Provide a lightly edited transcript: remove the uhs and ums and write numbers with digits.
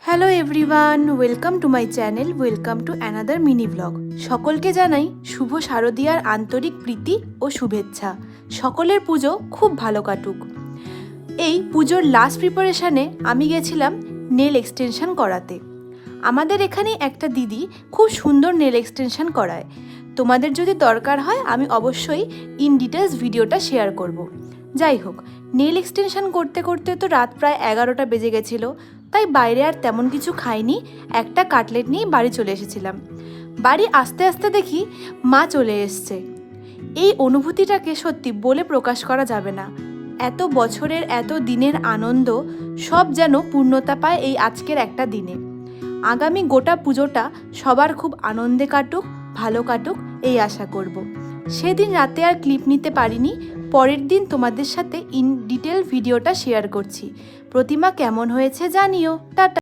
Hello everyone, welcome to my channel, welcome to another mini blog. সকলকে জানাই শুভ শারদীয়ার আন্তরিক প্রীতি ও শুভেচ্ছা। সকলের পুজো খুব ভালো কাটুক। এই পুজোর লাস্ট প্রিপারেশানে আমি গেছিলাম নেল এক্সটেনশন করাতে। আমাদের এখানে একটা দিদি খুব সুন্দর নেল এক্সটেনশন করায়। তোমাদের যদি দরকার হয় আমি অবশ্যই ইন ডিটেলস ভিডিওটা শেয়ার করব। যাই হোক, নেল এক্সটেনশন করতে করতে তো রাত প্রায় 11টা বেজে গেছিলো। তাই বাইরে আর তেমন কিছু খাইনি, একটা কাটলেট নিয়ে বাড়ি চলে এসেছিলাম। বাড়ি আস্তে আস্তে দেখি মা চলে এসছে। এই অনুভূতিটাকে সত্যি বলে প্রকাশ করা যাবে না। এত বছরের এত দিনের আনন্দ সব যেন পূর্ণতা পায় এই আজকের একটা দিনে। আগামী গোটা পুজোটা সবার খুব আনন্দে কাটুক, ভালো কাটুক এই আশা করব। সেদিন রাতে আর ক্লিপ নিতে পারিনি, পরের দিন তোমাদের সাথে ইন ডিটেল ভিডিওটা শেয়ার করছি। প্রতিমা কেমন হয়েছে জানিও। টাটা।